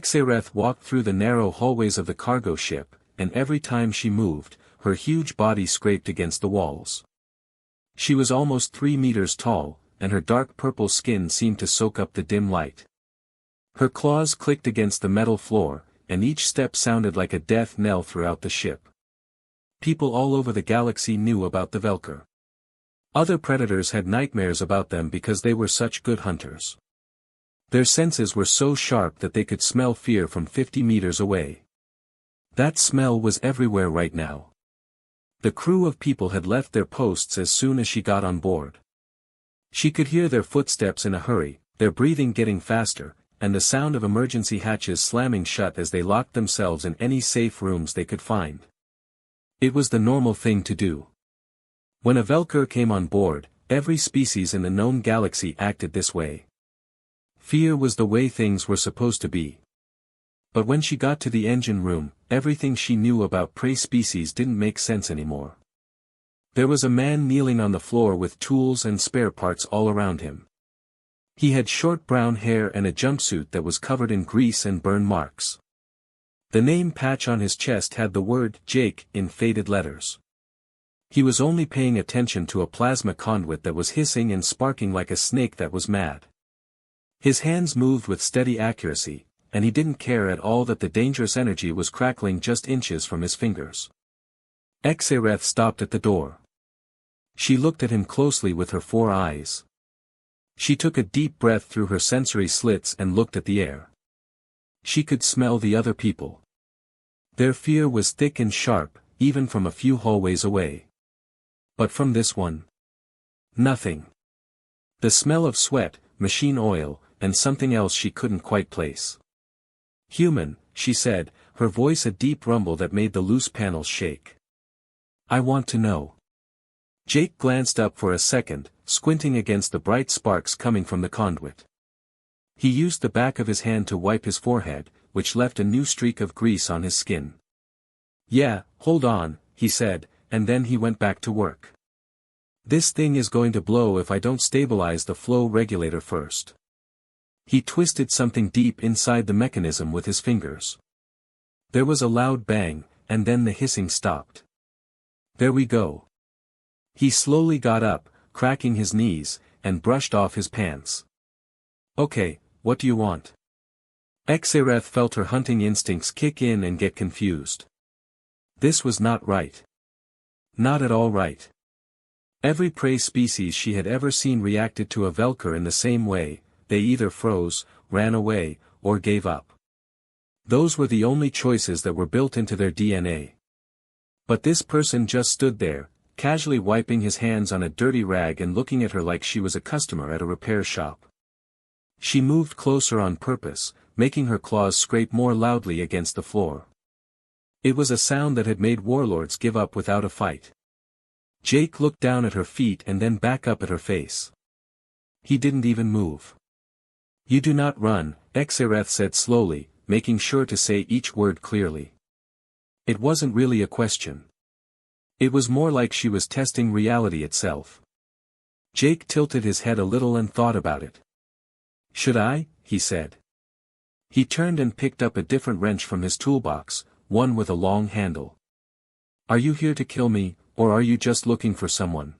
Xareth walked through the narrow hallways of the cargo ship, and every time she moved, her huge body scraped against the walls. She was almost 3 meters tall, and her dark purple skin seemed to soak up the dim light. Her claws clicked against the metal floor, and each step sounded like a death knell throughout the ship. People all over the galaxy knew about the Velker. Other predators had nightmares about them because they were such good hunters. Their senses were so sharp that they could smell fear from 50 meters away. That smell was everywhere right now. The crew of people had left their posts as soon as she got on board. She could hear their footsteps in a hurry, their breathing getting faster, and the sound of emergency hatches slamming shut as they locked themselves in any safe rooms they could find. It was the normal thing to do. When a Velker came on board, every species in the known galaxy acted this way. Fear was the way things were supposed to be. But when she got to the engine room, everything she knew about prey species didn't make sense anymore. There was a man kneeling on the floor with tools and spare parts all around him. He had short brown hair and a jumpsuit that was covered in grease and burn marks. The name patch on his chest had the word Jake in faded letters. He was only paying attention to a plasma conduit that was hissing and sparking like a snake that was mad. His hands moved with steady accuracy, and he didn't care at all that the dangerous energy was crackling just inches from his fingers. Xareth stopped at the door. She looked at him closely with her 4 eyes. She took a deep breath through her sensory slits and looked at the air. She could smell the other people. Their fear was thick and sharp, even from a few hallways away. But from this one, nothing. The smell of sweat, machine oil, and something else she couldn't quite place. Human, she said, her voice a deep rumble that made the loose panels shake. I want to know. Jake glanced up for a second, squinting against the bright sparks coming from the conduit. He used the back of his hand to wipe his forehead, which left a new streak of grease on his skin. Yeah, hold on, he said, and then he went back to work. This thing is going to blow if I don't stabilize the flow regulator first. He twisted something deep inside the mechanism with his fingers. There was a loud bang, and then the hissing stopped. There we go. He slowly got up, cracking his knees, and brushed off his pants. Okay, what do you want? Xareth felt her hunting instincts kick in and get confused. This was not right. Not at all right. Every prey species she had ever seen reacted to a Velker in the same way. They either froze, ran away, or gave up. Those were the only choices that were built into their DNA. But this person just stood there, casually wiping his hands on a dirty rag and looking at her like she was a customer at a repair shop. She moved closer on purpose, making her claws scrape more loudly against the floor. It was a sound that had made warlords give up without a fight. Jake looked down at her feet and then back up at her face. He didn't even move. You do not run, Xareth said slowly, making sure to say each word clearly. It wasn't really a question. It was more like she was testing reality itself. Jake tilted his head a little and thought about it. Should I? He said. He turned and picked up a different wrench from his toolbox, one with a long handle. Are you here to kill me, or are you just looking for someone?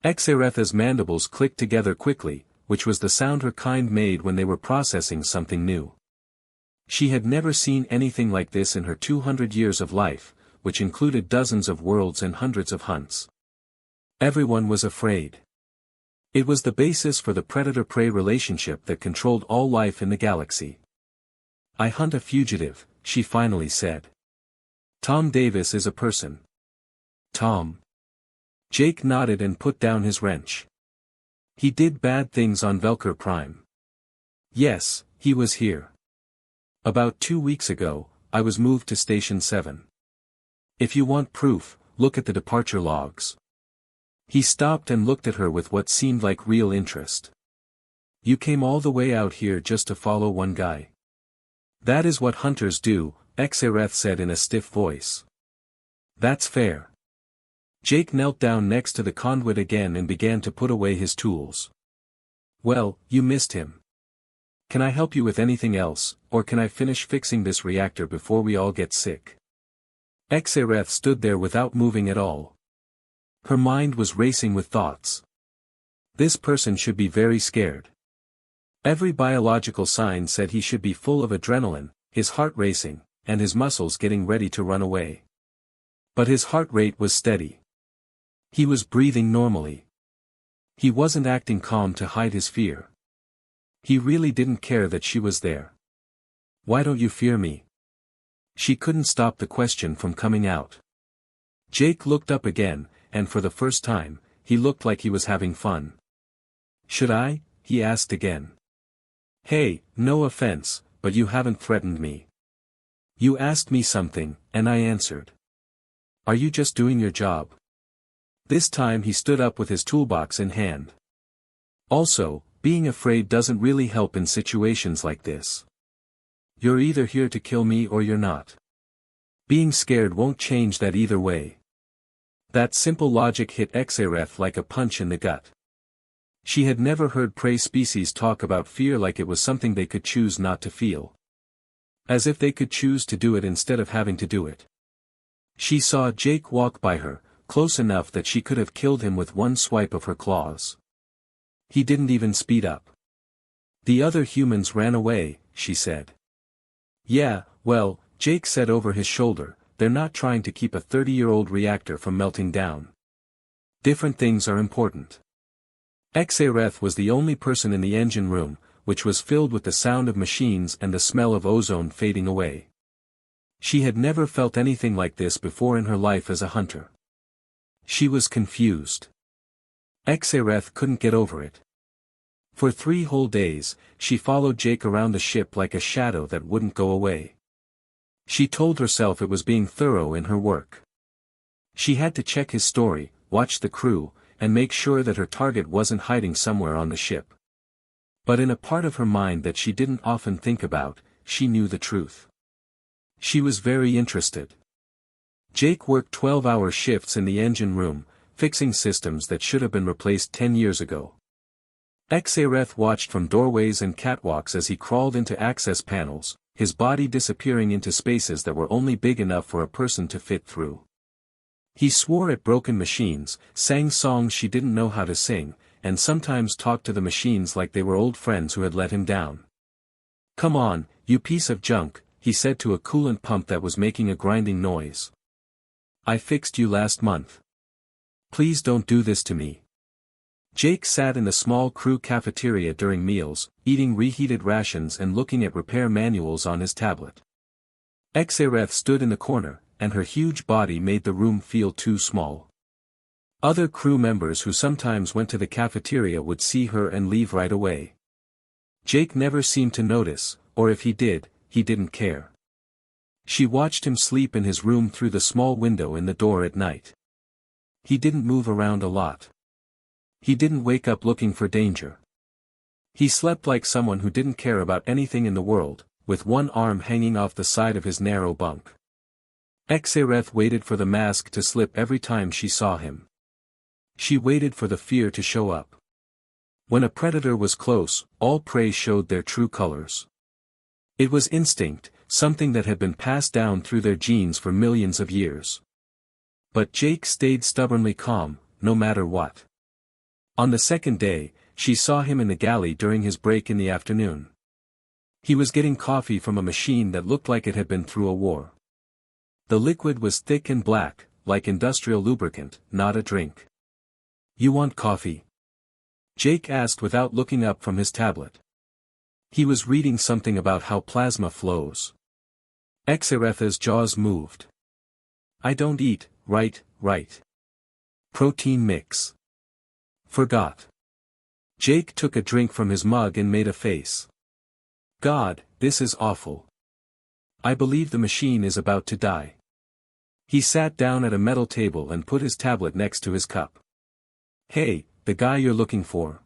Xareth's mandibles clicked together quickly, which was the sound her kind made when they were processing something new. She had never seen anything like this in her 200 years of life, which included dozens of worlds and hundreds of hunts. Everyone was afraid. It was the basis for the predator-prey relationship that controlled all life in the galaxy. I hunt a fugitive, she finally said. Tom Davis is a person. Tom. Jake nodded and put down his wrench. He did bad things on Velker Prime. Yes, he was here. About 2 weeks ago, I was moved to Station 7. If you want proof, look at the departure logs. He stopped and looked at her with what seemed like real interest. You came all the way out here just to follow one guy. That is what hunters do, Xareth said in a stiff voice. That's fair. Jake knelt down next to the conduit again and began to put away his tools. Well, you missed him. Can I help you with anything else, or can I finish fixing this reactor before we all get sick? Xareth stood there without moving at all. Her mind was racing with thoughts. This person should be very scared. Every biological sign said he should be full of adrenaline, his heart racing, and his muscles getting ready to run away. But his heart rate was steady. He was breathing normally. He wasn't acting calm to hide his fear. He really didn't care that she was there. Why don't you fear me? She couldn't stop the question from coming out. Jake looked up again, and for the first time, he looked like he was having fun. Should I? He asked again. Hey, no offense, but you haven't threatened me. You asked me something, and I answered. Are you just doing your job? This time he stood up with his toolbox in hand. Also, being afraid doesn't really help in situations like this. You're either here to kill me or you're not. Being scared won't change that either way. That simple logic hit Xareth like a punch in the gut. She had never heard prey species talk about fear like it was something they could choose not to feel. As if they could choose to do it instead of having to do it. She saw Jake walk by her, close enough that she could have killed him with one swipe of her claws. He didn't even speed up. The other humans ran away, she said. Yeah, well, Jake said over his shoulder, they're not trying to keep a 30-year-old reactor from melting down. Different things are important. Xareth was the only person in the engine room, which was filled with the sound of machines and the smell of ozone fading away. She had never felt anything like this before in her life as a hunter. She was confused. Xareth couldn't get over it. For 3 whole days, she followed Jake around the ship like a shadow that wouldn't go away. She told herself it was being thorough in her work. She had to check his story, watch the crew, and make sure that her target wasn't hiding somewhere on the ship. But in a part of her mind that she didn't often think about, she knew the truth. She was very interested. Jake worked 12-hour shifts in the engine room, fixing systems that should have been replaced 10 years ago. Xareth watched from doorways and catwalks as he crawled into access panels, his body disappearing into spaces that were only big enough for a person to fit through. He swore at broken machines, sang songs she didn't know how to sing, and sometimes talked to the machines like they were old friends who had let him down. Come on, you piece of junk, he said to a coolant pump that was making a grinding noise. I fixed you last month. Please don't do this to me. Jake sat in the small crew cafeteria during meals, eating reheated rations and looking at repair manuals on his tablet. Xareth stood in the corner, and her huge body made the room feel too small. Other crew members who sometimes went to the cafeteria would see her and leave right away. Jake never seemed to notice, or if he did, he didn't care. She watched him sleep in his room through the small window in the door at night. He didn't move around a lot. He didn't wake up looking for danger. He slept like someone who didn't care about anything in the world, with one arm hanging off the side of his narrow bunk. Xareth waited for the mask to slip every time she saw him. She waited for the fear to show up. When a predator was close, all prey showed their true colors. It was instinct, something that had been passed down through their genes for millions of years. But Jake stayed stubbornly calm, no matter what. On the second day, she saw him in the galley during his break in the afternoon. He was getting coffee from a machine that looked like it had been through a war. The liquid was thick and black, like industrial lubricant, not a drink. You want coffee? Jake asked without looking up from his tablet. He was reading something about how plasma flows. Xareth's jaws moved. I don't eat, right. Protein mix. Forgot. Jake took a drink from his mug and made a face. God, this is awful. I believe the machine is about to die. He sat down at a metal table and put his tablet next to his cup. Hey, the guy you're looking for.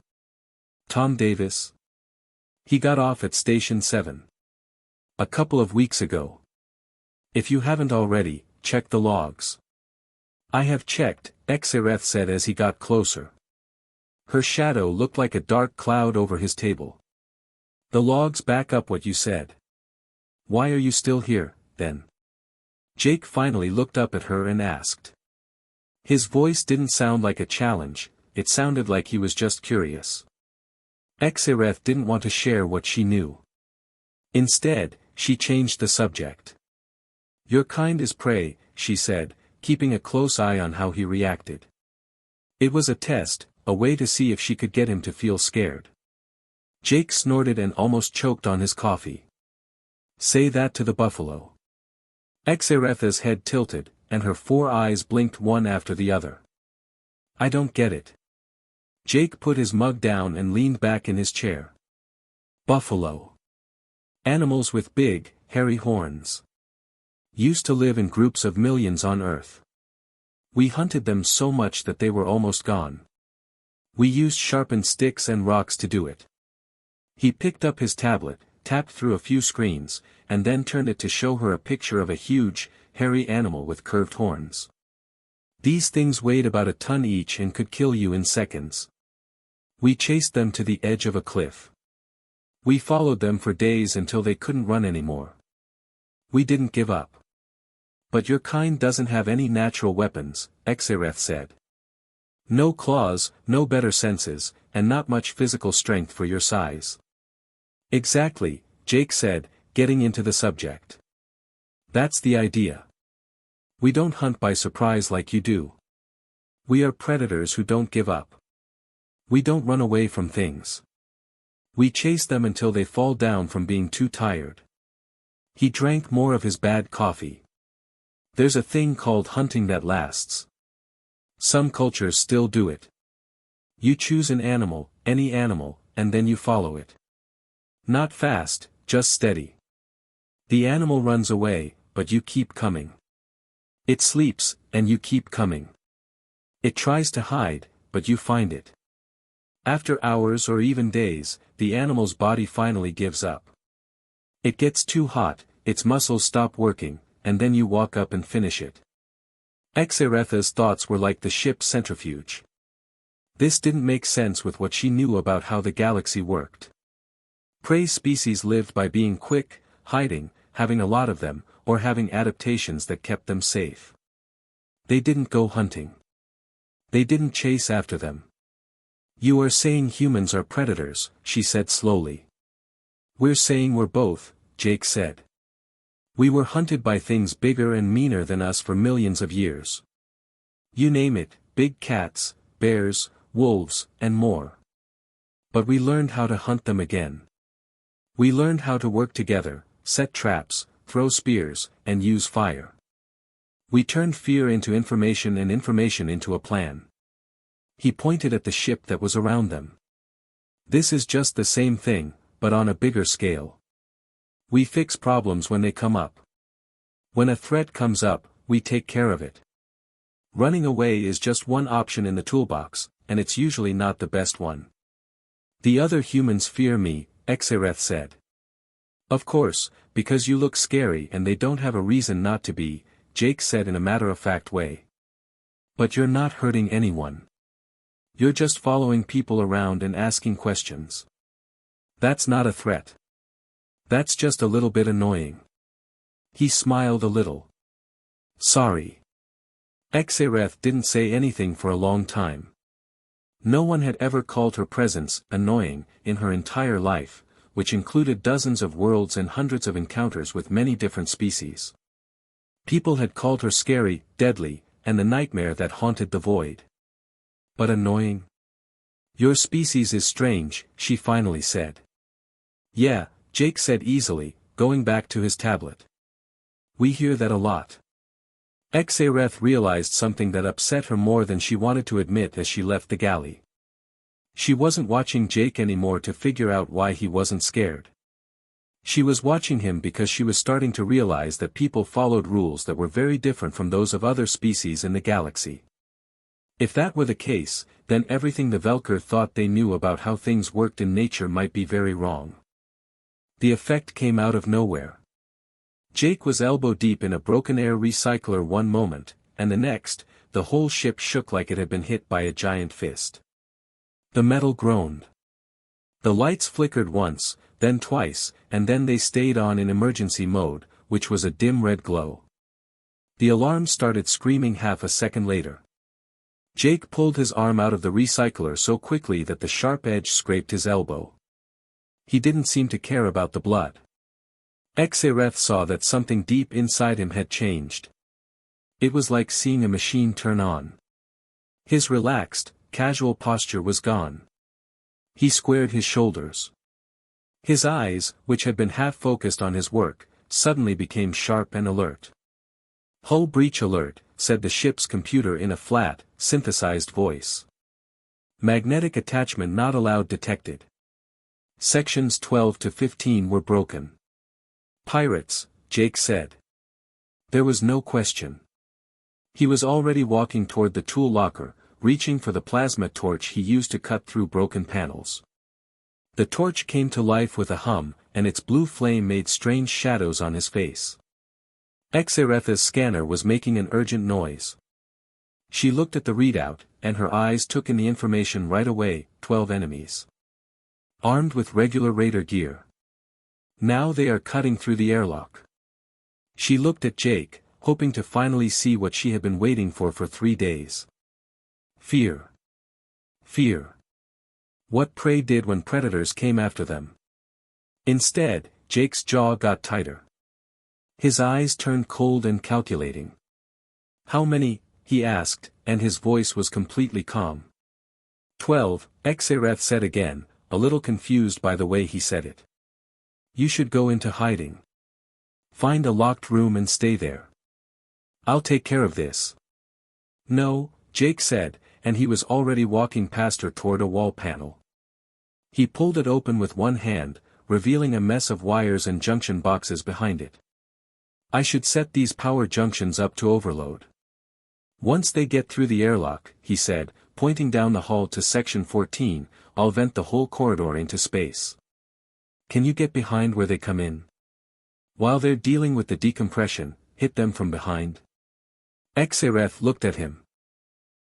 Tom Davis? He got off at Station 7. A couple of weeks ago. If you haven't already, check the logs. I have checked, Xareth said as he got closer. Her shadow looked like a dark cloud over his table. The logs back up what you said. Why are you still here, then? Jake finally looked up at her and asked. His voice didn't sound like a challenge, it sounded like he was just curious. Xereth didn't want to share what she knew. Instead, she changed the subject. Your kind is prey, she said, keeping a close eye on how he reacted. It was a test, a way to see if she could get him to feel scared. Jake snorted and almost choked on his coffee. Say that to the buffalo. Xeretha's head tilted, and her 4 eyes blinked one after the other. I don't get it. Jake put his mug down and leaned back in his chair. Buffalo. Animals with big, hairy horns. Used to live in groups of millions on Earth. We hunted them so much that they were almost gone. We used sharpened sticks and rocks to do it. He picked up his tablet, tapped through a few screens, and then turned it to show her a picture of a huge, hairy animal with curved horns. These things weighed about a ton each and could kill you in seconds. We chased them to the edge of a cliff. We followed them for days until they couldn't run anymore. We didn't give up. But your kind doesn't have any natural weapons, Xereth said. No claws, no better senses, and not much physical strength for your size. Exactly, Jake said, getting into the subject. That's the idea. We don't hunt by surprise like you do. We are predators who don't give up. We don't run away from things. We chase them until they fall down from being too tired. He drank more of his bad coffee. There's a thing called hunting that lasts. Some cultures still do it. You choose an animal, any animal, and then you follow it. Not fast, just steady. The animal runs away, but you keep coming. It sleeps, and you keep coming. It tries to hide, but you find it. After hours or even days, the animal's body finally gives up. It gets too hot, its muscles stop working, and then you walk up and finish it. Xeretha's thoughts were like the ship's centrifuge. This didn't make sense with what she knew about how the galaxy worked. Prey species lived by being quick, hiding, having a lot of them, or having adaptations that kept them safe. They didn't go hunting. They didn't chase after them. You are saying humans are predators, she said slowly. We're saying we're both, Jake said. We were hunted by things bigger and meaner than us for millions of years. You name it, big cats, bears, wolves, and more. But we learned how to hunt them again. We learned how to work together, set traps, throw spears, and use fire. We turned fear into information and information into a plan. He pointed at the ship that was around them. This is just the same thing, but on a bigger scale. We fix problems when they come up. When a threat comes up, we take care of it. Running away is just one option in the toolbox, and it's usually not the best one. The other humans fear me, Xereth said. Of course, because you look scary and they don't have a reason not to be, Jake said in a matter-of-fact way. But you're not hurting anyone. You're just following people around and asking questions. That's not a threat. That's just a little bit annoying. He smiled a little. Sorry. Xereth didn't say anything for a long time. No one had ever called her presence annoying in her entire life, which included dozens of worlds and hundreds of encounters with many different species. People had called her scary, deadly, and the nightmare that haunted the void. But annoying? Your species is strange, she finally said. Yeah, Jake said easily, going back to his tablet. We hear that a lot. Xereth realized something that upset her more than she wanted to admit as she left the galley. She wasn't watching Jake anymore to figure out why he wasn't scared. She was watching him because she was starting to realize that people followed rules that were very different from those of other species in the galaxy. If that were the case, then everything the Velker thought they knew about how things worked in nature might be very wrong. The effect came out of nowhere. Jake was elbow-deep in a broken air recycler one moment, and the next, the whole ship shook like it had been hit by a giant fist. The metal groaned. The lights flickered once, then twice, and then they stayed on in emergency mode, which was a dim red glow. The alarm started screaming half a second later. Jake pulled his arm out of the recycler so quickly that the sharp edge scraped his elbow. He didn't seem to care about the blood. Xareth saw that something deep inside him had changed. It was like seeing a machine turn on. His relaxed, casual posture was gone. He squared his shoulders. His eyes, which had been half focused on his work, suddenly became sharp and alert. "Hull breach alert," said the ship's computer in a flat, synthesized voice. "Magnetic attachment not allowed detected." Sections 12 to 15 were broken. "Pirates," Jake said. There was no question. He was already walking toward the tool locker, reaching for the plasma torch he used to cut through broken panels. The torch came to life with a hum, and its blue flame made strange shadows on his face. Xareth's scanner was making an urgent noise. She looked at the readout, and her eyes took in the information right away: 12 enemies. Armed with regular raider gear. Now they are cutting through the airlock. She looked at Jake, hoping to finally see what she had been waiting for 3 days. Fear. Fear. What prey did when predators came after them. Instead, Jake's jaw got tighter. His eyes turned cold and calculating. "How many?" he asked, and his voice was completely calm. 12, Xareth said again, a little confused by the way he said it. "You should go into hiding. Find a locked room and stay there. I'll take care of this." "No," Jake said, and he was already walking past her toward a wall panel. He pulled it open with one hand, revealing a mess of wires and junction boxes behind it. "I should set these power junctions up to overload. Once they get through the airlock," he said, pointing down the hall to section 14, "I'll vent the whole corridor into space. Can you get behind where they come in? While they're dealing with the decompression, hit them from behind." Xareth looked at him.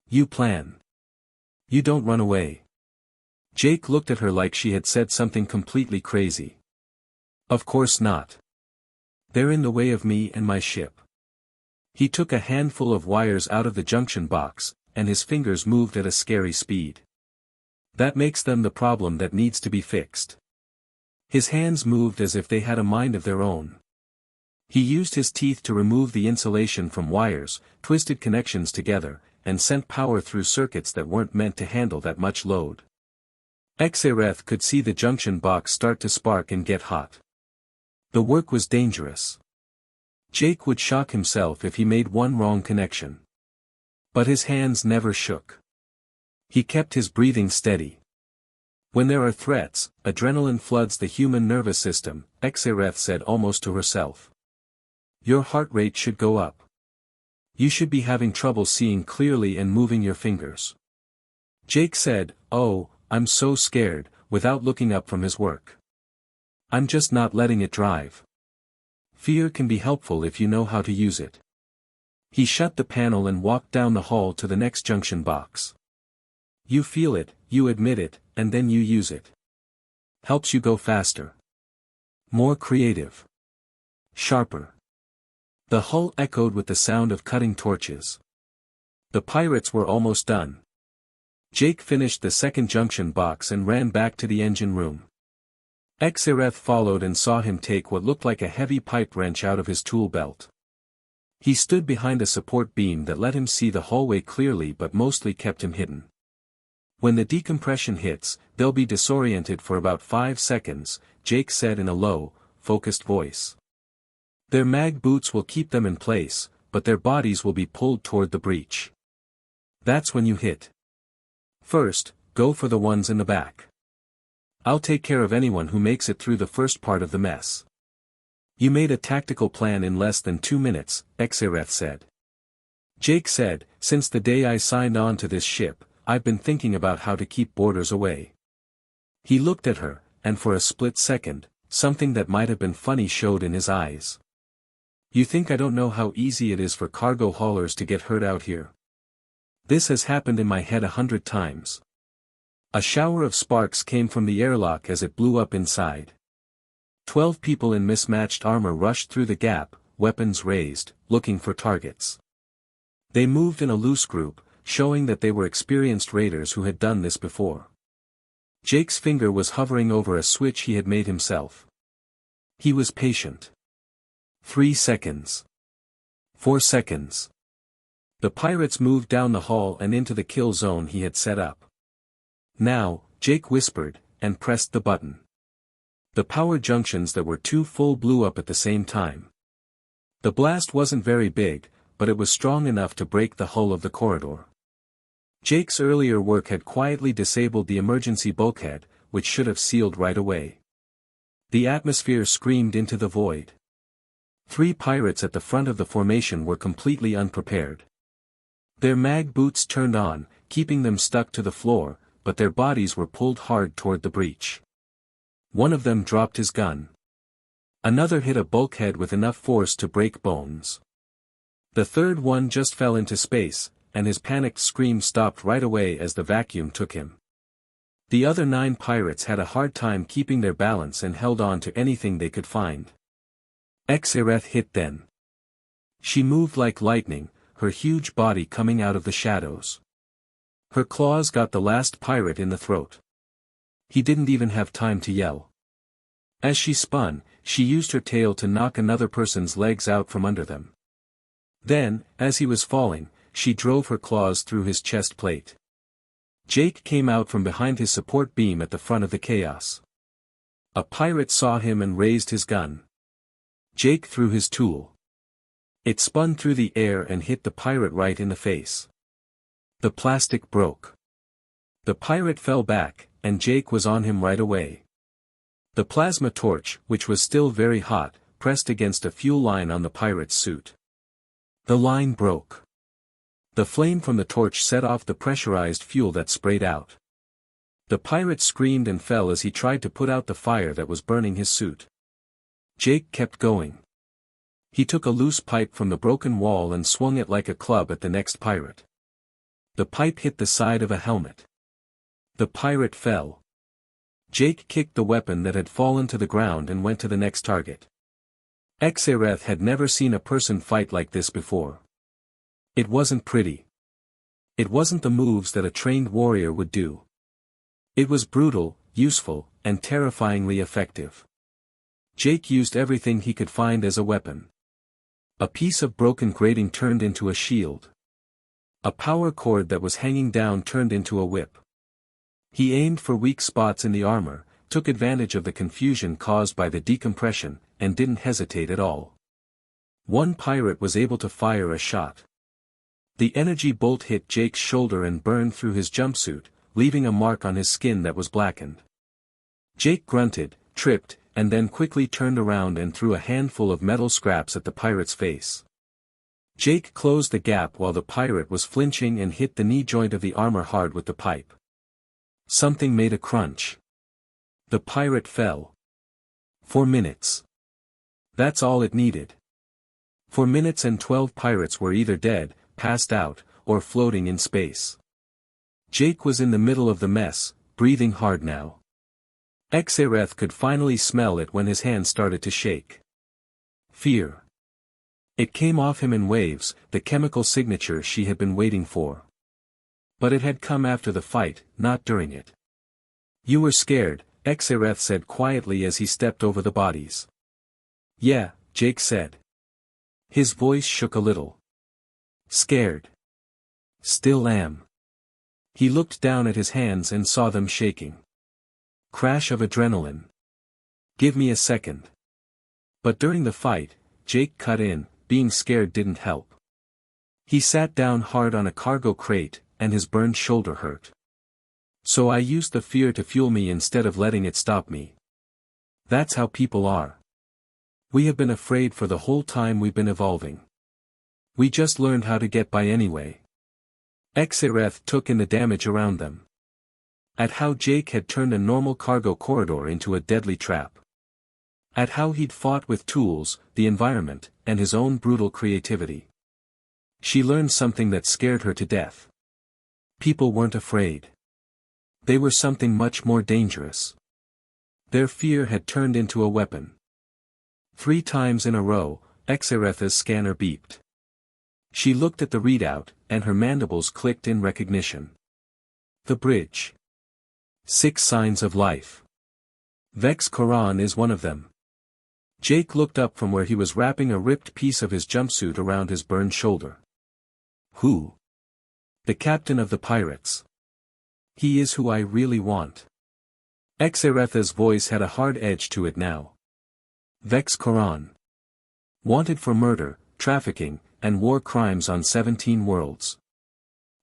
"You plan. You don't run away." Jake looked at her like she had said something completely crazy. "Of course not. They're in the way of me and my ship." He took a handful of wires out of the junction box, and his fingers moved at a scary speed. "That makes them the problem that needs to be fixed." His hands moved as if they had a mind of their own. He used his teeth to remove the insulation from wires, twisted connections together, and sent power through circuits that weren't meant to handle that much load. Xareth could see the junction box start to spark and get hot. The work was dangerous. Jake would shock himself if he made one wrong connection. But his hands never shook. He kept his breathing steady. "When there are threats, adrenaline floods the human nervous system," Xareth said almost to herself. "Your heart rate should go up. You should be having trouble seeing clearly and moving your fingers." Jake said, "Oh, I'm so scared," without looking up from his work. "I'm just not letting it drive." Fear can be helpful if you know how to use it. He shut the panel and walked down the hall to the next junction box. You feel it, you admit it, and then you use it. Helps you go faster. More creative. Sharper. The hull echoed with the sound of cutting torches. The pirates were almost done. Jake finished the second junction box and ran back to the engine room. Xareth followed and saw him take what looked like a heavy pipe wrench out of his tool belt. He stood behind a support beam that let him see the hallway clearly but mostly kept him hidden. "When the decompression hits, they'll be disoriented for about 5 seconds, Jake said in a low, focused voice. "Their mag boots will keep them in place, but their bodies will be pulled toward the breach. That's when you hit. First, go for the ones in the back. I'll take care of anyone who makes it through the first part of the mess." "You made a tactical plan in less than 2 minutes, Xareth said. Jake said, "Since the day I signed on to this ship, I've been thinking about how to keep boarders away." He looked at her, and for a split second, something that might have been funny showed in his eyes. "You think I don't know how easy it is for cargo haulers to get hurt out here? This has happened in my head 100 times. A shower of sparks came from the airlock as it blew up inside. 12 people in mismatched armor rushed through the gap, weapons raised, looking for targets. They moved in a loose group, showing that they were experienced raiders who had done this before. Jake's finger was hovering over a switch he had made himself. He was patient. 3 seconds. 4 seconds. The pirates moved down the hall and into the kill zone he had set up. Now, Jake whispered, and pressed the button. The power junctions that were too full blew up at the same time. The blast wasn't very big, but it was strong enough to break the hull of the corridor. Jake's earlier work had quietly disabled the emergency bulkhead, which should have sealed right away. The atmosphere screamed into the void. 3 pirates at the front of the formation were completely unprepared. Their mag boots turned on, keeping them stuck to the floor, but their bodies were pulled hard toward the breach. One of them dropped his gun. Another hit a bulkhead with enough force to break bones. The third one just fell into space, and his panicked scream stopped right away as the vacuum took him. The other 9 pirates had a hard time keeping their balance and held on to anything they could find. Xaereth hit then. She moved like lightning, her huge body coming out of the shadows. Her claws got the last pirate in the throat. He didn't even have time to yell. As she spun, she used her tail to knock another person's legs out from under them. Then, as he was falling, she drove her claws through his chest plate. Jake came out from behind his support beam at the front of the chaos. A pirate saw him and raised his gun. Jake threw his tool. It spun through the air and hit the pirate right in the face. The plastic broke. The pirate fell back, and Jake was on him right away. The plasma torch, which was still very hot, pressed against a fuel line on the pirate's suit. The line broke. The flame from the torch set off the pressurized fuel that sprayed out. The pirate screamed and fell as he tried to put out the fire that was burning his suit. Jake kept going. He took a loose pipe from the broken wall and swung it like a club at the next pirate. The pipe hit the side of a helmet. The pirate fell. Jake kicked the weapon that had fallen to the ground and went to the next target. Xaereth had never seen a person fight like this before. It wasn't pretty. It wasn't the moves that a trained warrior would do. It was brutal, useful, and terrifyingly effective. Jake used everything he could find as a weapon. A piece of broken grating turned into a shield. A power cord that was hanging down turned into a whip. He aimed for weak spots in the armor, took advantage of the confusion caused by the decompression, and didn't hesitate at all. One pirate was able to fire a shot. The energy bolt hit Jake's shoulder and burned through his jumpsuit, leaving a mark on his skin that was blackened. Jake grunted, tripped, and then quickly turned around and threw a handful of metal scraps at the pirate's face. Jake closed the gap while the pirate was flinching and hit the knee joint of the armor hard with the pipe. Something made a crunch. The pirate fell. 4 minutes. That's all it needed. 4 minutes and 12 pirates were either dead, passed out, or floating in space. Jake was in the middle of the mess, breathing hard now. Xaereth could finally smell it when his hand started to shake. Fear. It came off him in waves, the chemical signature she had been waiting for. But it had come after the fight, not during it. You were scared, Xaereth said quietly as he stepped over the bodies. Yeah, Jake said. His voice shook a little. Scared. Still am. He looked down at his hands and saw them shaking. Crash of adrenaline. Give me a second. But during the fight, Jake cut in, being scared didn't help. He sat down hard on a cargo crate, and his burned shoulder hurt. So I used the fear to fuel me instead of letting it stop me. That's how people are. We have been afraid for the whole time we've been evolving. We just learned how to get by anyway. Xaereth took in the damage around them. At how Jake had turned a normal cargo corridor into a deadly trap. At how he'd fought with tools, the environment, and his own brutal creativity. She learned something that scared her to death. People weren't afraid. They were something much more dangerous. Their fear had turned into a weapon. 3 times in a row, Xaretha's scanner beeped. She looked at the readout, and her mandibles clicked in recognition. The bridge. 6 signs of life. Vex Koran is one of them. Jake looked up from where he was wrapping a ripped piece of his jumpsuit around his burned shoulder. Who? The captain of the pirates. He is who I really want. Xaretha's voice had a hard edge to it now. Vex Koran. Wanted for murder, trafficking, and war crimes on 17 worlds.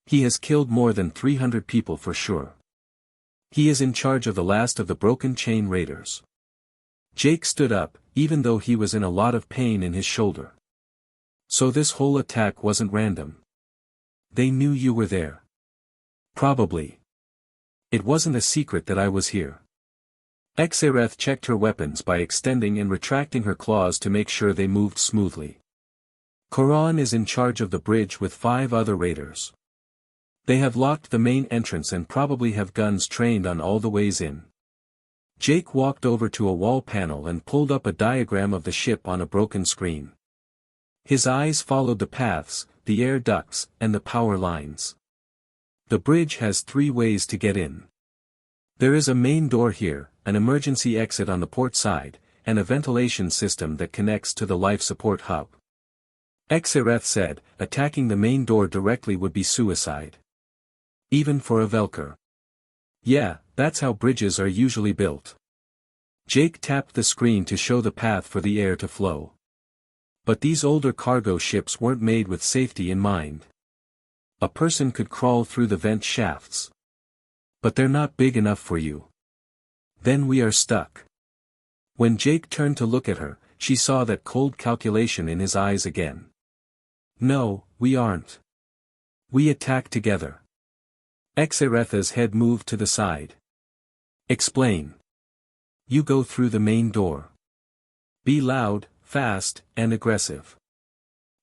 He has killed more than 300 people for sure. He is in charge of the last of the Broken Chain Raiders. Jake stood up, even though he was in a lot of pain in his shoulder. So this whole attack wasn't random. They knew you were there. Probably. It wasn't a secret that I was here. Xareth checked her weapons by extending and retracting her claws to make sure they moved smoothly. Koran is in charge of the bridge with 5 other raiders. They have locked the main entrance and probably have guns trained on all the ways in. Jake walked over to a wall panel and pulled up a diagram of the ship on a broken screen. His eyes followed the paths, the air ducts, and the power lines. The bridge has 3 ways to get in. There is a main door here, an emergency exit on the port side, and a ventilation system that connects to the life support hub. Xareth said, attacking the main door directly would be suicide. Even for a Velker. Yeah, that's how bridges are usually built. Jake tapped the screen to show the path for the air to flow. But these older cargo ships weren't made with safety in mind. A person could crawl through the vent shafts. But they're not big enough for you. Then we are stuck. When Jake turned to look at her, she saw that cold calculation in his eyes again. No, we aren't. We attack together. Xaretha's head moved to the side. Explain. You go through the main door. Be loud, fast, and aggressive.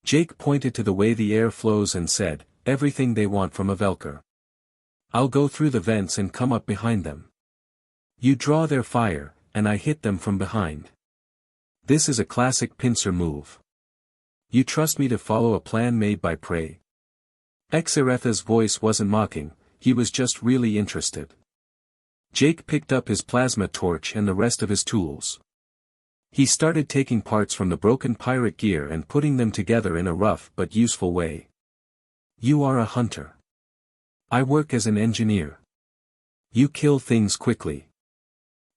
Jake pointed to the way the air flows and said, everything they want from a Velker. I'll go through the vents and come up behind them. You draw their fire, and I hit them from behind. This is a classic pincer move. You trust me to follow a plan made by Prey? Xaretha's voice wasn't mocking, he was just really interested. Jake picked up his plasma torch and the rest of his tools. He started taking parts from the broken pirate gear and putting them together in a rough but useful way. You are a hunter. I work as an engineer. You kill things quickly.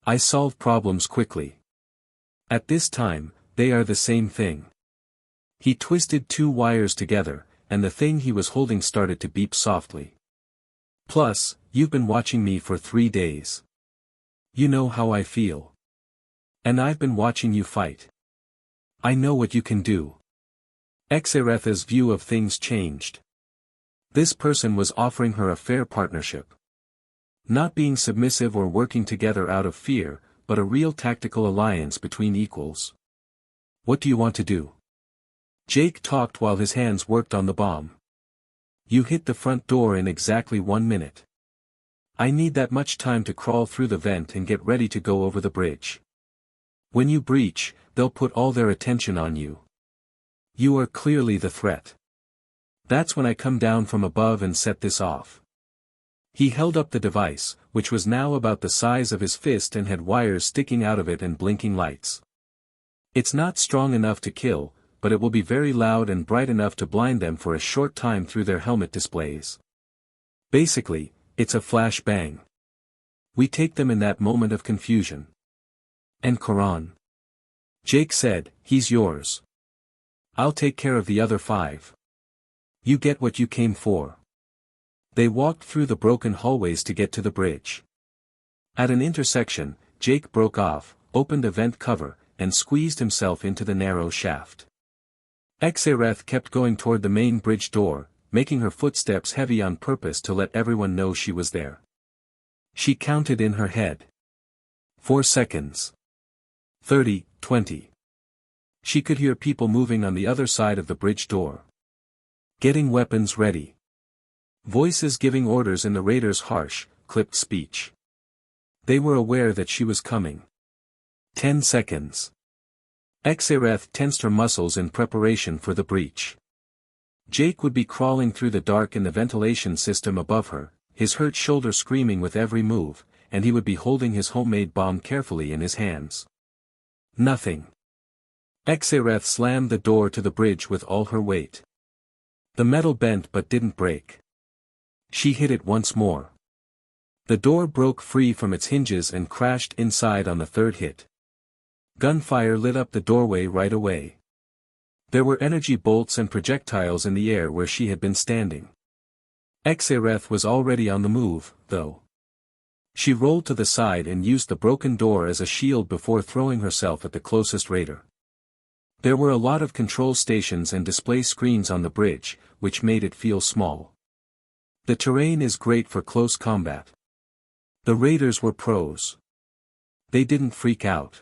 I solve problems quickly. At this time, they are the same thing. He twisted 2 wires together, and the thing he was holding started to beep softly. Plus, you've been watching me for 3 days. You know how I feel. And I've been watching you fight. I know what you can do. Xaretha's view of things changed. This person was offering her a fair partnership. Not being submissive or working together out of fear, but a real tactical alliance between equals. What do you want to do? Jake talked while his hands worked on the bomb. You hit the front door in exactly 1 minute. I need that much time to crawl through the vent and get ready to go over the bridge. When you breach, they'll put all their attention on you. You are clearly the threat. That's when I come down from above and set this off. He held up the device, which was now about the size of his fist and had wires sticking out of it and blinking lights. It's not strong enough to kill, but it will be very loud and bright enough to blind them for a short time through their helmet displays. Basically, it's a flash bang. We take them in that moment of confusion. And Koran. Jake said, he's yours. I'll take care of the other 5. You get what you came for. They walked through the broken hallways to get to the bridge. At an intersection, Jake broke off, opened a vent cover, and squeezed himself into the narrow shaft. Xareth kept going toward the main bridge door, making her footsteps heavy on purpose to let everyone know she was there. She counted in her head. 4 seconds. 30, 20. She could hear people moving on the other side of the bridge door. Getting weapons ready. Voices giving orders in the raiders' harsh, clipped speech. They were aware that she was coming. 10 seconds. Xaereth tensed her muscles in preparation for the breach. Jake would be crawling through the dark in the ventilation system above her, his hurt shoulder screaming with every move, and he would be holding his homemade bomb carefully in his hands. Nothing. Xaereth slammed the door to the bridge with all her weight. The metal bent but didn't break. She hit it once more. The door broke free from its hinges and crashed inside on the third hit. Gunfire lit up the doorway right away. There were energy bolts and projectiles in the air where she had been standing. Xaereth was already on the move, though. She rolled to the side and used the broken door as a shield before throwing herself at the closest raider. There were a lot of control stations and display screens on the bridge, which made it feel small. The terrain is great for close combat. The raiders were pros. They didn't freak out.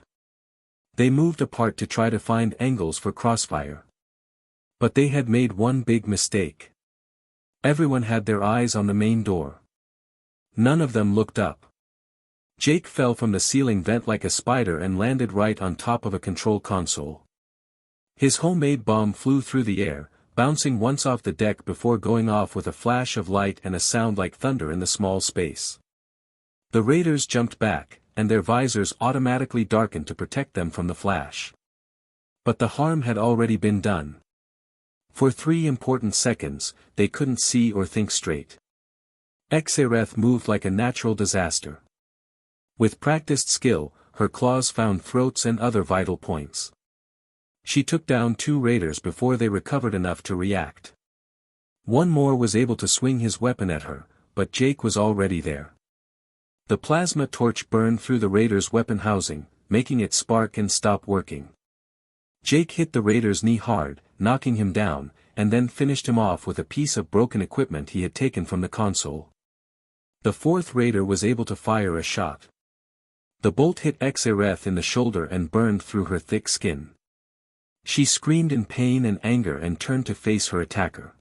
They moved apart to try to find angles for crossfire. But they had made one big mistake. Everyone had their eyes on the main door. None of them looked up. Jake fell from the ceiling vent like a spider and landed right on top of a control console. His homemade bomb flew through the air, bouncing once off the deck before going off with a flash of light and a sound like thunder in the small space. The raiders jumped back, and their visors automatically darkened to protect them from the flash. But the harm had already been done. For 3 important seconds, they couldn't see or think straight. Xaereth moved like a natural disaster. With practiced skill, her claws found throats and other vital points. She took down 2 raiders before they recovered enough to react. One more was able to swing his weapon at her, but Jake was already there. The plasma torch burned through the raider's weapon housing, making it spark and stop working. Jake hit the raider's knee hard, knocking him down, and then finished him off with a piece of broken equipment he had taken from the console. The 4th raider was able to fire a shot. The bolt hit Xaereth in the shoulder and burned through her thick skin. She screamed in pain and anger and turned to face her attacker.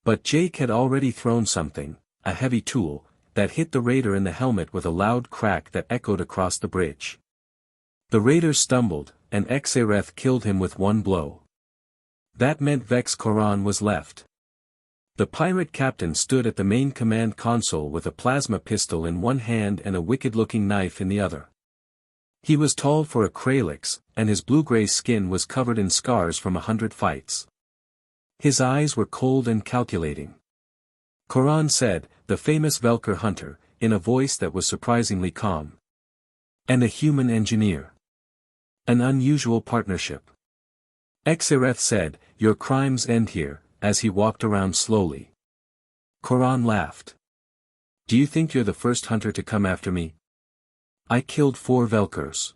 But Jake had already thrown something, a heavy tool, that hit the raider in the helmet with a loud crack that echoed across the bridge. The raider stumbled, and Xaereth killed him with one blow. That meant Vex Koran was left. The pirate captain stood at the main command console with a plasma pistol in one hand and a wicked-looking knife in the other. He was tall for a Kralix, and his blue-gray skin was covered in scars from 100 fights. His eyes were cold and calculating. Koran said, the famous Velker hunter, in a voice that was surprisingly calm. And a human engineer. An unusual partnership. Xaereth said, your crimes end here, as he walked around slowly. Koran laughed. Do you think you're the first hunter to come after me? I killed 4 Velkers.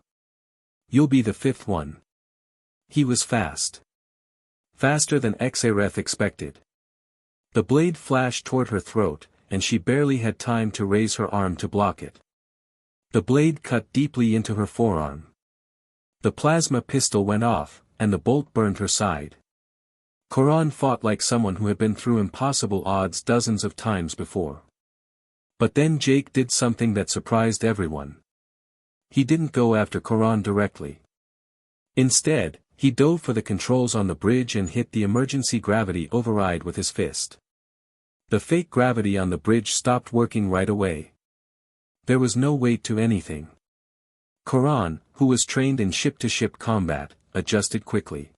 You'll be the 5th one. He was fast. Faster than Xaereth expected. The blade flashed toward her throat, and she barely had time to raise her arm to block it. The blade cut deeply into her forearm. The plasma pistol went off, and the bolt burned her side. Koran fought like someone who had been through impossible odds dozens of times before. But then Jake did something that surprised everyone. He didn't go after Koran directly. Instead, he dove for the controls on the bridge and hit the emergency gravity override with his fist. The fake gravity on the bridge stopped working right away. There was no weight to anything. Koran, who was trained in ship-to-ship combat, adjusted quickly.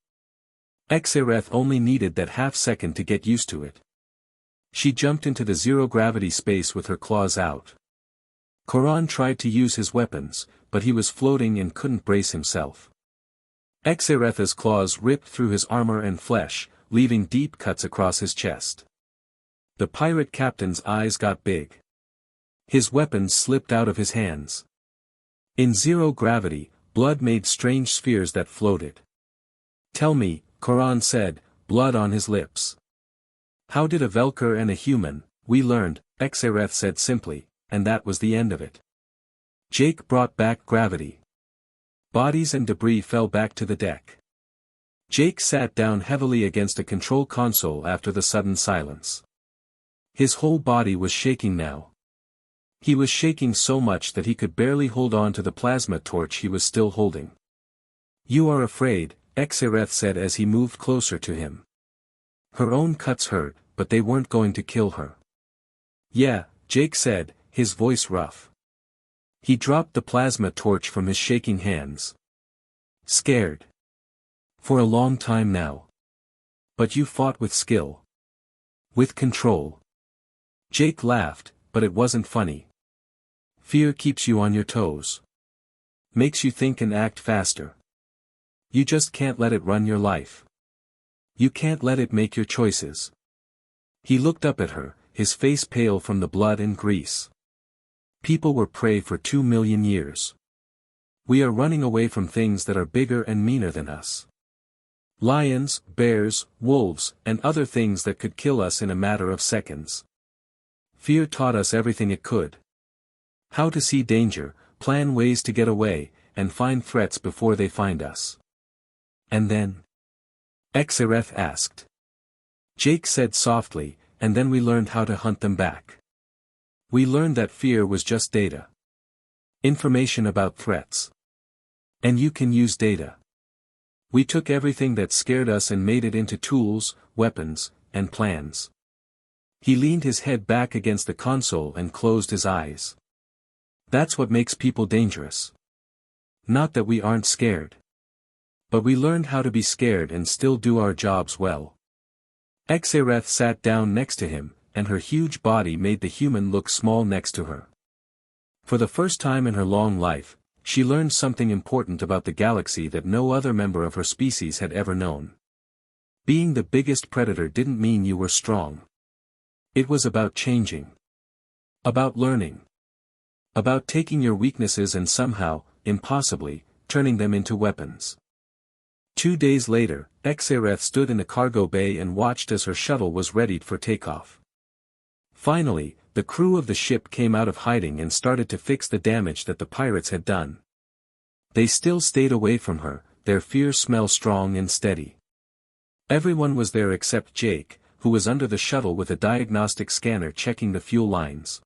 Xaereth only needed that half-second to get used to it. She jumped into the zero-gravity space with her claws out. Koran tried to use his weapons, but he was floating and couldn't brace himself. Xaereth's claws ripped through his armor and flesh, leaving deep cuts across his chest. The pirate captain's eyes got big. His weapons slipped out of his hands. In zero gravity, blood made strange spheres that floated. Tell me, Koran said, blood on his lips. How did a Velker and a human, we learned, Xaereth said simply, and that was the end of it. Jake brought back gravity. Bodies and debris fell back to the deck. Jake sat down heavily against a control console after the sudden silence. His whole body was shaking now. He was shaking so much that he could barely hold on to the plasma torch he was still holding. You are afraid, Xaereth said as he moved closer to him. Her own cuts hurt, but they weren't going to kill her. Yeah, Jake said, his voice rough. He dropped the plasma torch from his shaking hands. Scared. For a long time now. But you fought with skill. With control. Jake laughed, but it wasn't funny. Fear keeps you on your toes. Makes you think and act faster. You just can't let it run your life. You can't let it make your choices. He looked up at her, his face pale from the blood and grease. People were prey for 2 million years. We are running away from things that are bigger and meaner than us. Lions, bears, wolves, and other things that could kill us in a matter of seconds. Fear taught us everything it could. How to see danger, plan ways to get away, and find threats before they find us. And then? Xaereth asked. Jake said softly, and then we learned how to hunt them back. We learned that fear was just data. Information about threats. And you can use data. We took everything that scared us and made it into tools, weapons, and plans. He leaned his head back against the console and closed his eyes. That's what makes people dangerous. Not that we aren't scared. But we learned how to be scared and still do our jobs well. Xaereth sat down next to him, and her huge body made the human look small next to her. For the first time in her long life, she learned something important about the galaxy that no other member of her species had ever known. Being the biggest predator didn't mean you were strong. It was about changing. About learning. About taking your weaknesses and somehow, impossibly, turning them into weapons. 2 days later, Xaereth stood in the cargo bay and watched as her shuttle was readied for takeoff. Finally, the crew of the ship came out of hiding and started to fix the damage that the pirates had done. They still stayed away from her, their fear smell strong and steady. Everyone was there except Jake, who was under the shuttle with a diagnostic scanner checking the fuel lines.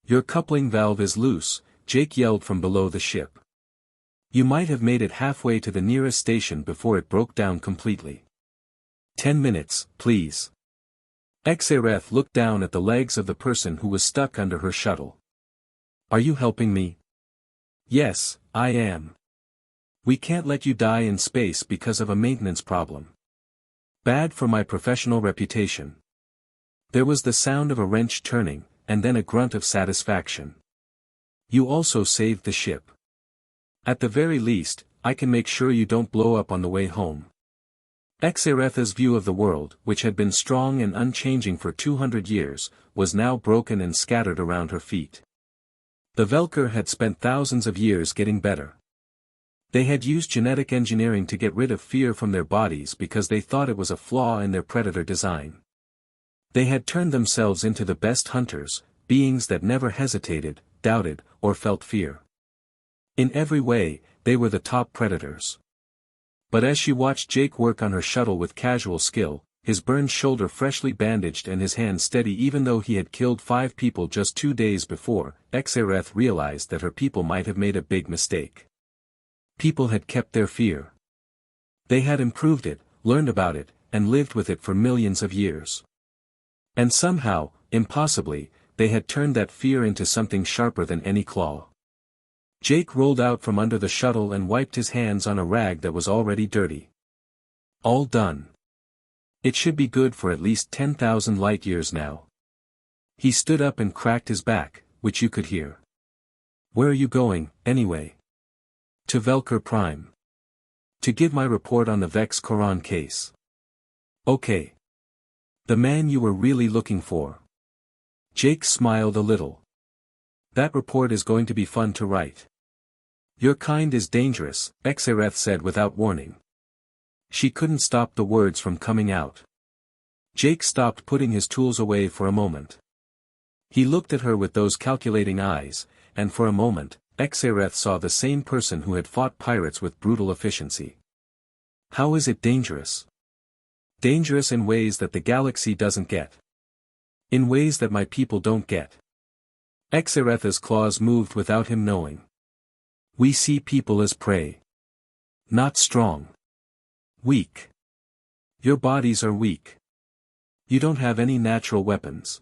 Your coupling valve is loose, Jake yelled from below the ship. You might have made it halfway to the nearest station before it broke down completely. 10 minutes, please. Xaereth looked down at the legs of the person who was stuck under her shuttle. Are you helping me? Yes, I am. We can't let you die in space because of a maintenance problem. Bad for my professional reputation. There was the sound of a wrench turning, and then a grunt of satisfaction. You also saved the ship. At the very least, I can make sure you don't blow up on the way home. Xaereth's view of the world, which had been strong and unchanging for 200 years, was now broken and scattered around her feet. The Velker had spent thousands of years getting better. They had used genetic engineering to get rid of fear from their bodies because they thought it was a flaw in their predator design. They had turned themselves into the best hunters, beings that never hesitated, doubted, or felt fear. In every way, they were the top predators. But as she watched Jake work on her shuttle with casual skill, his burned shoulder freshly bandaged and his hand steady even though he had killed 5 people just 2 days before, Xaereth realized that her people might have made a big mistake. People had kept their fear. They had improved it, learned about it, and lived with it for millions of years. And somehow, impossibly, they had turned that fear into something sharper than any claw. Jake rolled out from under the shuttle and wiped his hands on a rag that was already dirty. All done. It should be good for at least 10,000 light years now. He stood up and cracked his back, which you could hear. Where are you going, anyway? To Velker Prime. To give my report on the Vex Koran case. Okay. The man you were really looking for. Jake smiled a little. That report is going to be fun to write. Your kind is dangerous, Xaereth said without warning. She couldn't stop the words from coming out. Jake stopped putting his tools away for a moment. He looked at her with those calculating eyes, and for a moment, Xaereth saw the same person who had fought pirates with brutal efficiency. How is it dangerous? Dangerous in ways that the galaxy doesn't get. In ways that my people don't get. Xaereth's claws moved without him knowing. We see people as prey. Not strong. Weak. Your bodies are weak. You don't have any natural weapons.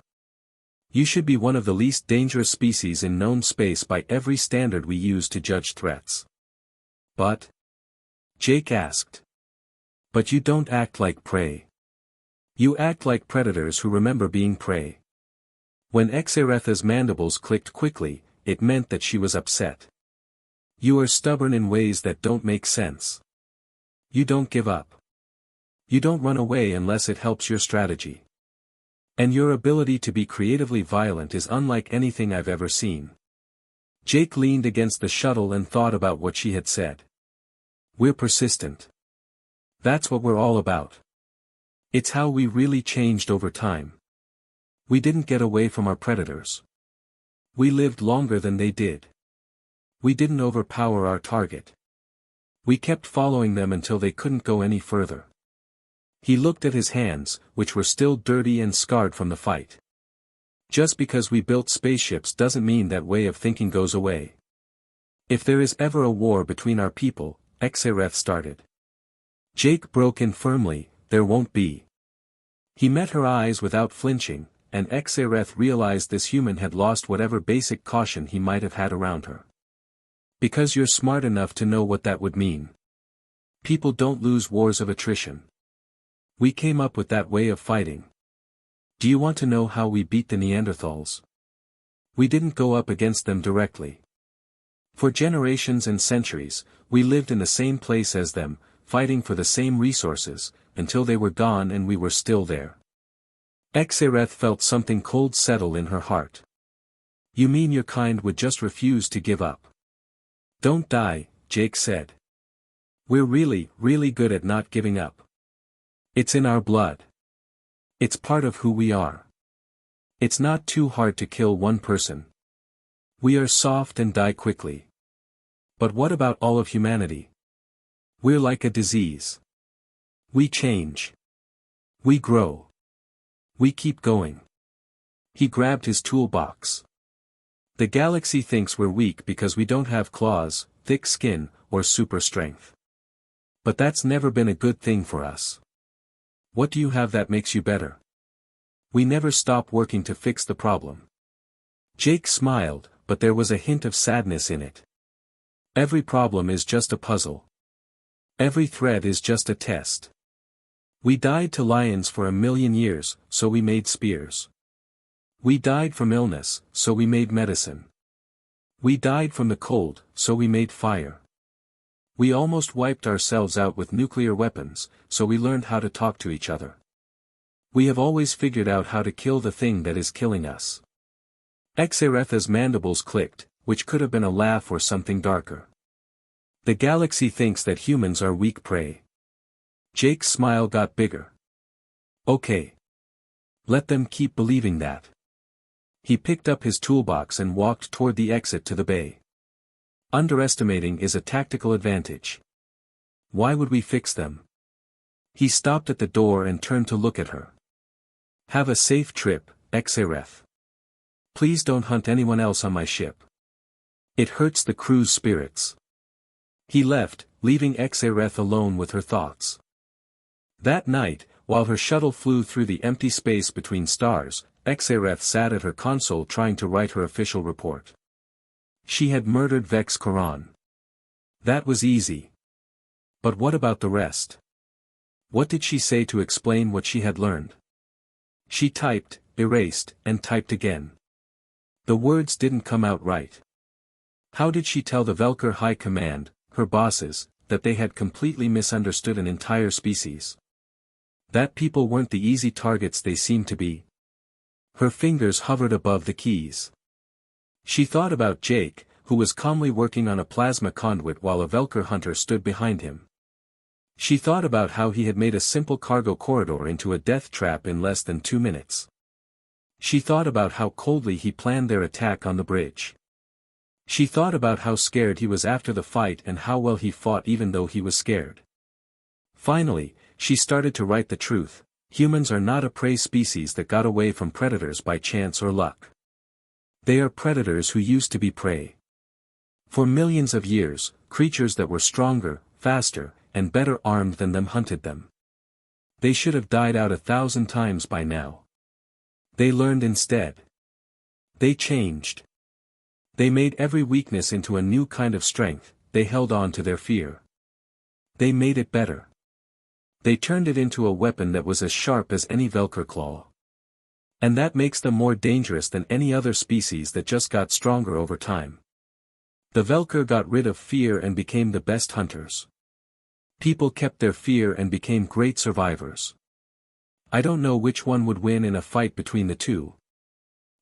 You should be one of the least dangerous species in known space by every standard we use to judge threats. But? Jake asked. But you don't act like prey. You act like predators who remember being prey. When Xaretha's mandibles clicked quickly, it meant that she was upset. You are stubborn in ways that don't make sense. You don't give up. You don't run away unless it helps your strategy. And your ability to be creatively violent is unlike anything I've ever seen. Jake leaned against the shuttle and thought about what she had said. We're persistent. That's what we're all about. It's how we really changed over time. We didn't get away from our predators. We lived longer than they did. We didn't overpower our target. We kept following them until they couldn't go any further. He looked at his hands, which were still dirty and scarred from the fight. Just because we built spaceships doesn't mean that way of thinking goes away. If there is ever a war between our people, Xareth started. Jake broke in firmly, there won't be. He met her eyes without flinching, and Xareth realized this human had lost whatever basic caution he might have had around her. Because you're smart enough to know what that would mean. People don't lose wars of attrition. We came up with that way of fighting. Do you want to know how we beat the Neanderthals? We didn't go up against them directly. For generations and centuries, we lived in the same place as them, fighting for the same resources, until they were gone and we were still there. Xareth felt something cold settle in her heart. You mean your kind would just refuse to give up? Don't die, Jake said. We're really, really good at not giving up. It's in our blood. It's part of who we are. It's not too hard to kill one person. We are soft and die quickly. But what about all of humanity? We're like a disease. We change. We grow. We keep going. He grabbed his toolbox. The galaxy thinks we're weak because we don't have claws, thick skin, or super strength. But that's never been a good thing for us. What do you have that makes you better? We never stop working to fix the problem. Jake smiled, but there was a hint of sadness in it. Every problem is just a puzzle. Every thread is just a test. We died to lions for 1,000,000 years, so we made spears. We died from illness, so we made medicine. We died from the cold, so we made fire. We almost wiped ourselves out with nuclear weapons, so we learned how to talk to each other. We have always figured out how to kill the thing that is killing us. Xaretha's mandibles clicked, which could have been a laugh or something darker. The galaxy thinks that humans are weak prey. Jake's smile got bigger. Okay. Let them keep believing that. He picked up his toolbox and walked toward the exit to the bay. Underestimating is a tactical advantage. Why would we fix them? He stopped at the door and turned to look at her. Have a safe trip, Xareth. Please don't hunt anyone else on my ship. It hurts the crew's spirits. He left, leaving Xareth alone with her thoughts. That night, while her shuttle flew through the empty space between stars, Xareth sat at her console trying to write her official report. She had murdered Vex Koran. That was easy. But what about the rest? What did she say to explain what she had learned? She typed, erased, and typed again. The words didn't come out right. How did she tell the Velker High Command, her bosses, that they had completely misunderstood an entire species? That people weren't the easy targets they seemed to be? Her fingers hovered above the keys. She thought about Jake, who was calmly working on a plasma conduit while a Velker hunter stood behind him. She thought about how he had made a simple cargo corridor into a death trap in less than 2 minutes. She thought about how coldly he planned their attack on the bridge. She thought about how scared he was after the fight and how well he fought even though he was scared. Finally, she started to write the truth. Humans are not a prey species that got away from predators by chance or luck. They are predators who used to be prey. For millions of years, creatures that were stronger, faster, and better armed than them hunted them. They should have died out 1,000 times by now. They learned instead. They changed. They made every weakness into a new kind of strength, they held on to their fear. They made it better. They turned it into a weapon that was as sharp as any Velker claw. And that makes them more dangerous than any other species that just got stronger over time. The Velker got rid of fear and became the best hunters. People kept their fear and became great survivors. I don't know which one would win in a fight between the two.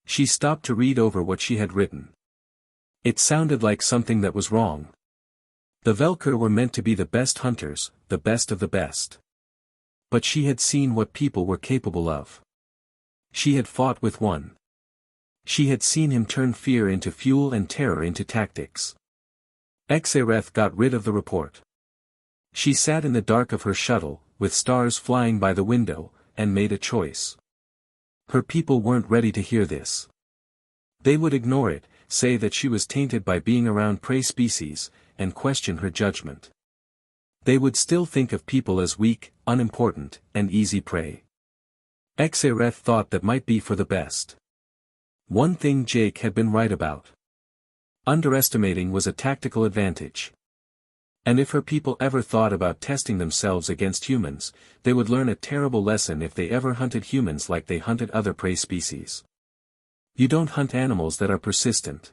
She stopped to read over what she had written. It sounded like something that was wrong. The Velker were meant to be the best hunters, the best of the best. But she had seen what people were capable of. She had fought with one. She had seen him turn fear into fuel and terror into tactics. Xereth got rid of the report. She sat in the dark of her shuttle, with stars flying by the window, and made a choice. Her people weren't ready to hear this. They would ignore it, say that she was tainted by being around prey species, and question her judgment. They would still think of people as weak, unimportant, and easy prey. Xereth thought that might be for the best. One thing Jake had been right about. Underestimating was a tactical advantage. And if her people ever thought about testing themselves against humans, they would learn a terrible lesson if they ever hunted humans like they hunted other prey species. You don't hunt animals that are persistent.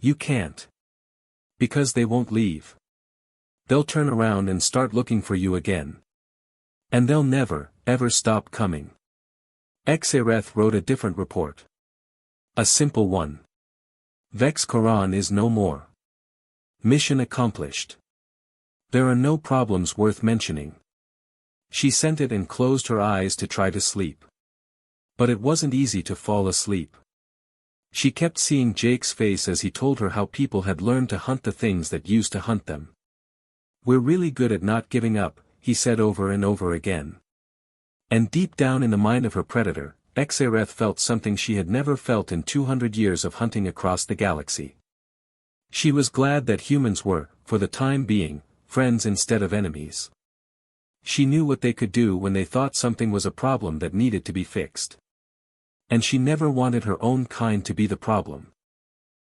You can't. Because they won't leave. They'll turn around and start looking for you again. And they'll never, ever stop coming. Xereth wrote a different report. A simple one. Vex Koran is no more. Mission accomplished. There are no problems worth mentioning. She sent it and closed her eyes to try to sleep. But it wasn't easy to fall asleep. She kept seeing Jake's face as he told her how people had learned to hunt the things that used to hunt them. We're really good at not giving up, he said over and over again. And deep down in the mind of her predator, Xereth felt something she had never felt in 200 years of hunting across the galaxy. She was glad that humans were, for the time being, friends instead of enemies. She knew what they could do when they thought something was a problem that needed to be fixed. And she never wanted her own kind to be the problem.